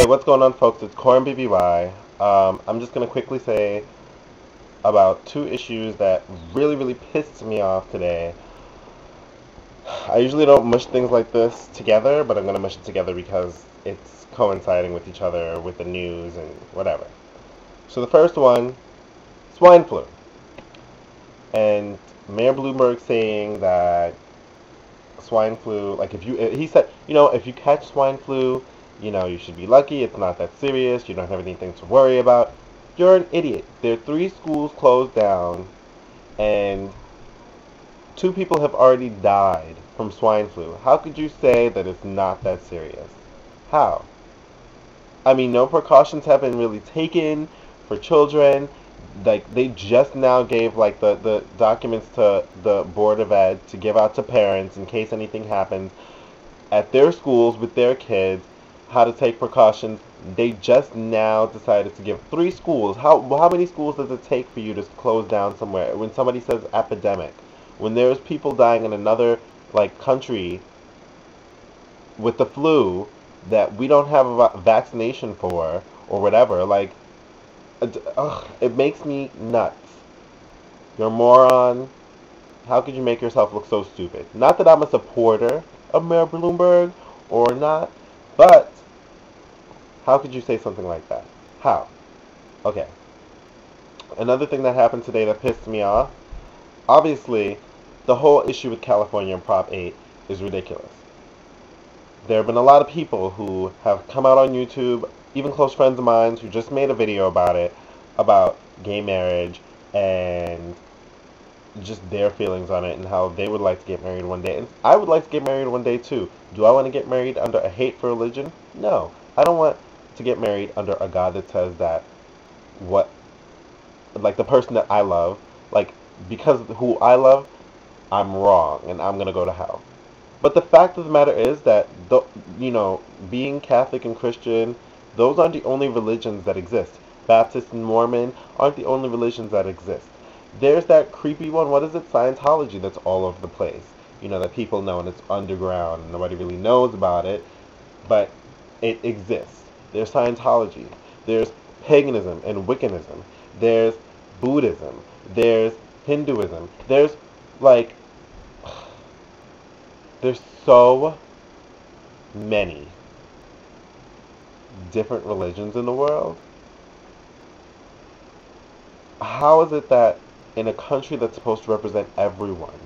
Hey, what's going on, folks? It's Corn BBY. I'm just going to quickly say about two issues that really pissed me off today. I usually don't mush things like this together, but I'm going to mush it together because it's coinciding with each other, with the news and whatever. So the first one, swine flu. And Mayor Bloomberg saying that swine flu, like he said, if you catch swine flu, you should be lucky. It's not that serious. You don't have anything to worry about. You're an idiot. There are 3 schools closed down, and 2 people have already died from swine flu. How could you say that it's not that serious? How? I mean, no precautions have been really taken for children. Like, they just now gave, like, the documents to the Board of Ed to give out to parents in case anything happens at their schools with their kids, how to take precautions. They just now decided to give 3 schools. How many schools does it take for you to close down somewhere? When somebody says epidemic, when there's people dying in another, like, country with the flu that we don't have a vaccination for or whatever, like, it makes me nuts. You're a moron. How could you make yourself look so stupid? Not that I'm a supporter of Mayor Bloomberg or not, but how could you say something like that? How? Okay. Another thing that happened today that pissed me off, obviously, the whole issue with California and Prop 8 is ridiculous. There have been a lot of people who have come out on YouTube, even close friends of mine, who just made a video about it, about gay marriage and just their feelings on it and how they would like to get married one day. And I would like to get married one day too. Do I want to get married under a hate for religion? No. I don't want to get married under a God that says that like the person that I love, like, because of who I love, I'm wrong and I'm going to go to hell. But the fact of the matter is that, being Catholic and Christian, those aren't the only religions that exist. Baptist and Mormon aren't the only religions that exist. There's that creepy one, what is it, Scientology, that's all over the place. That people know, and it's underground, and nobody really knows about it, but it exists. There's Scientology. There's paganism and Wiccanism. There's Buddhism. There's Hinduism. There's so many different religions in the world. How is it that in a country that's supposed to represent everyone,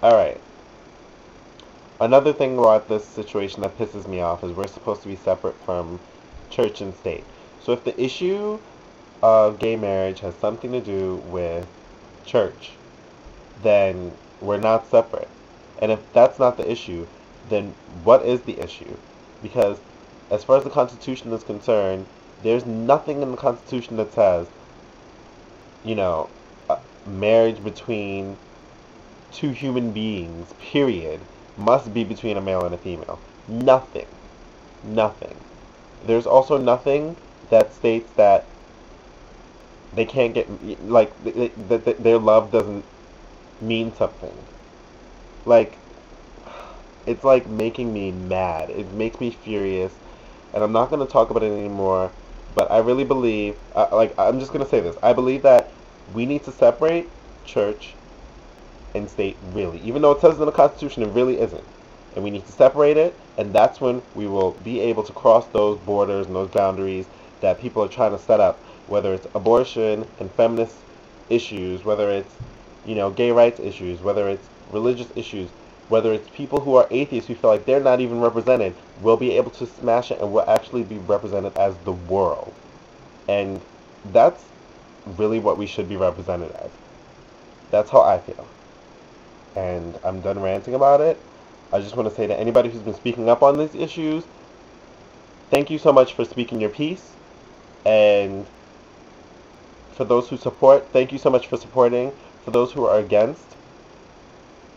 alright, another thing about this situation that pisses me off is we're supposed to be separate from church and state. So if the issue of gay marriage has something to do with church, then we're not separate. And if that's not the issue, then what is the issue? Because as far as the Constitution is concerned, there's nothing in the Constitution that says, marriage between 2 human beings, period, must be between a male and a female. Nothing. Nothing. There's also nothing that states that they can't get, like, that their love doesn't mean something. Like, it's like making me mad. It makes me furious. And I'm not going to talk about it anymore, but I really believe, I'm just going to say this. I believe that we need to separate church and state, really. Even though it says in the Constitution, it really isn't. And we need to separate it, and that's when we will be able to cross those borders and those boundaries that people are trying to set up, whether it's abortion and feminist issues, whether it's, gay rights issues, whether it's religious issues, whether it's people who are atheists who feel like they're not even represented. We'll be able to smash it, and we'll actually be represented as the world. And that's really what we should be represented as. That's how I feel. And I'm done ranting about it. I just want to say to anybody who's been speaking up on these issues, thank you so much for speaking your piece. And for those who support, thank you so much for supporting. For those who are against,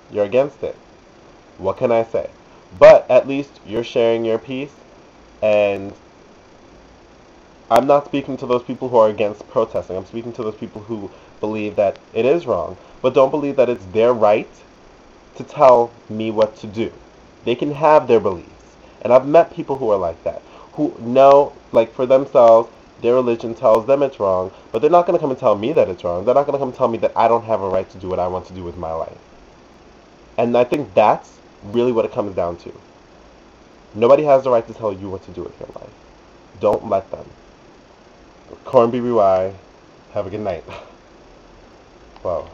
you're against it. What can I say? But at least you're sharing your piece, and I'm not speaking to those people who are against protesting. I'm speaking to those people who believe that it is wrong, but don't believe that it's their right to tell me what to do. They can have their beliefs. And I've met people who are like that, who know, like, for themselves, their religion tells them it's wrong, but they're not going to come and tell me that it's wrong. They're not going to come and tell me that I don't have a right to do what I want to do with my life. And I think that's really what it comes down to. Nobody has the right to tell you what to do with your life. Don't let them. Corn BBY. Have a good night. Wow.